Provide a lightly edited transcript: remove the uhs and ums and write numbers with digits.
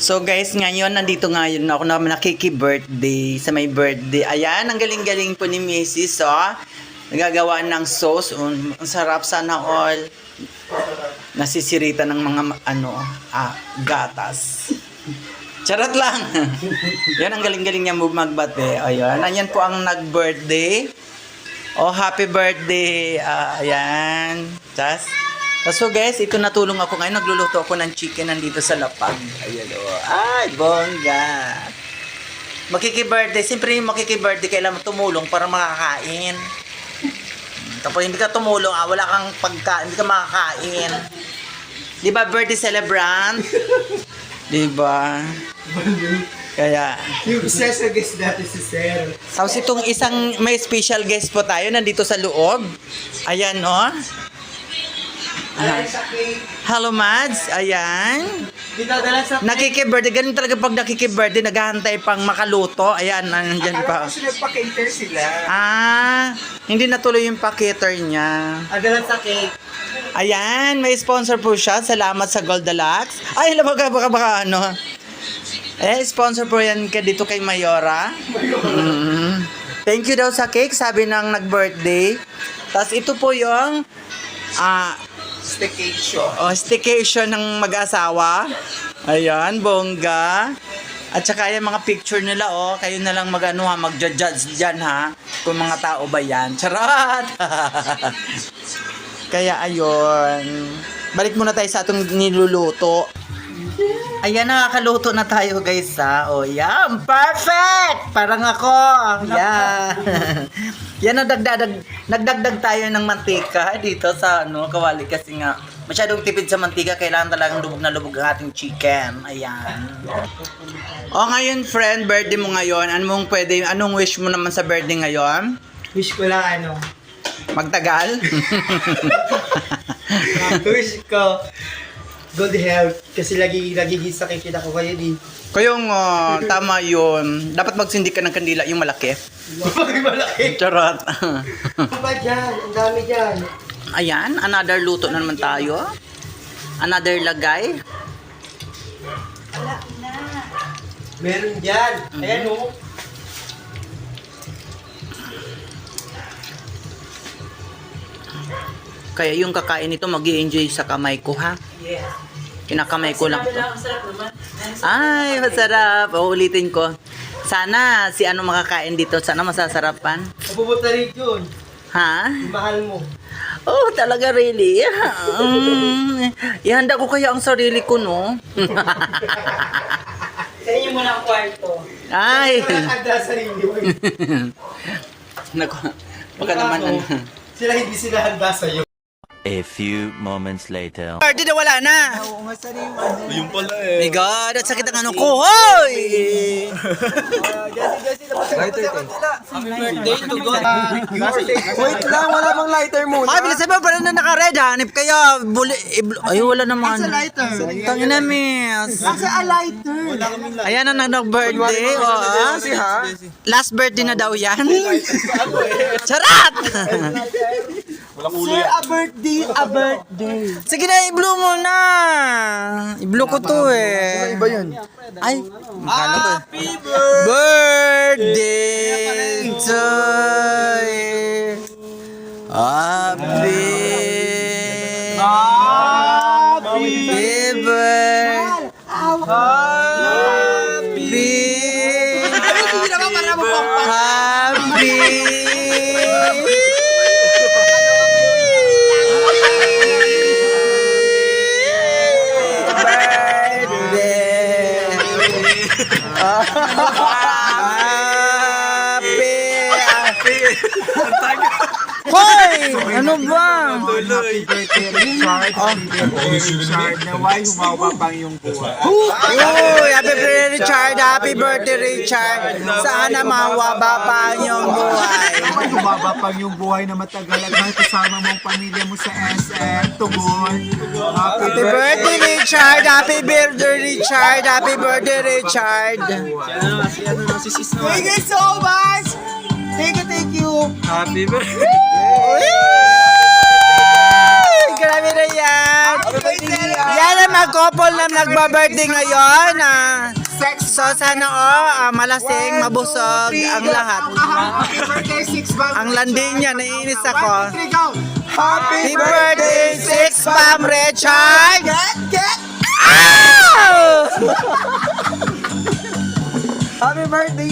So guys, ngayon nandito ngayon ako na nakiki-birthday sa may birthday. Ayan, ang galing-galing po ni Mrs. Oh. Nagagawa ng sauce. Ang sarap, sana all. Nasisirita ng mga gatas. Charot lang. Yan, ang galing-galing niya magbate. Ayan, ayan po ang nag-birthday. Oh, happy birthday. Ayan. So guys, ito natulong ako ngayon. Nagluluto ako ng chicken nandito sa lapag. Ayan o. Ay, bongga. Makiki-birthday. Siyempre yung makiki-birthday, kailangan tumulong para makakain. Tapos hindi ka tumulong, wala kang pagkain, hindi ka makakain. Di ba, birthday celebrant? Di ba? Kaya, yung isa sa guest natin si Sir. tapos itong isang may special guest po tayo nandito sa loob. Ayan o. Hello, Mads. Ayan. Nakiki-birthday. Ganun talaga pag nakiki-birthday, naghahantay pang makaluto. Ayan, nandyan pa. Akala ko nagpa-cater sila. Hindi natuloy yung pa-cater niya. Adalan sa cake. Ayan, may sponsor po siya. Salamat sa Gold Deluxe. Ay, baka ano. Sponsor po yan dito kay Mayora. Thank you daw sa cake, sabi ng nag-birthday. Tapos ito po yung staycation ng mag-asawa. Ayan, bongga. At saka yung mga picture nila, kayo na lang mag-judge dyan ha, kung mga tao ba yan. Charot! Kaya ayun. Balik muna tayo sa atong niluluto. Ayan, nakakaluto na tayo guys ha. Oh, yan. Perfect! Parang ako. Yan. Yan, nagdagdag tayo ng mantika dito sa kawali kasi nga masyadong tipid sa mantika, kailangan talagang lubog na lubog ang ating chicken. Ayan. Ngayon friend, birthday mo ngayon. Anong wish mo naman sa birthday ngayon? Wish ko lang Magtagal? wish ko good health kasi lagi sakit ako kayo din. Kayong tama yun. Dapat magsindi ka ng kandila yung malaki. Malaki. Charot. Ano ba dyan? Ang dami dyan. Ayan, another luto na naman tayo. Another lagay. Wala na. Meron dyan. Ayan o. Kaya yung kakain nito mag-i-enjoy sa kamay ko ha. Yes. Kinakamay ko lang to. Ay, masarap. Ulitin ko. Sana si makakain dito. Sana masasarapan. Mapupunta rin yun. Ha? Yung mahal mo. Oh, talaga really? Ihanda ko kaya ang sarili ko, no? Sa inyo mo ng kwarto. Ay! Walang handa sa inyo. Naku, baka naman Hindi sila handa sa'yo. A few moments later. Party na wala na! Oo nga sa'yo Yung pala My God, at sakit ang ko. Hoy! Wait lang, wala bang lighter muna? Ay, bilis ba? Parang na naka-red, hanip kaya. Ay, wala naman. Asa lighter? Tangin na, miss. Asa a lighter? Ayan na nag-birthday. Last birthday na daw yan. Charat! Sir, a birthday. Sige na, i-blue mo na. I-blue ko to eh. Iba yun. Ay, akala ko. Happy birthday to you. Happy birthday. Hoy! Ano ba? Happy birthday, Richard. Richard, naway humawa pang yung buhay. Uy! Happy birthday, Richard! Happy birthday, Richard! Sana mawaba pa ang iyong buhay. Humaba pang yung buhay na matagal at may kasama mong pamilya mo sa SM. Tungol. Happy birthday, Richard! Happy birthday, Richard! Happy birthday, Richard! Thank you so much! Thank you. Happy birthday! Grabe Happy New Year! Yan ang mag-couple na nagba-birthday ngayon. Sex. So sana malasing, mabusog ang lahat. Happy birthday, 6 Bam. Ang landing niya, naiinis ako. 1, 2, 3, go. Happy birthday, Six Bam Richard! Ow! Happy birthday,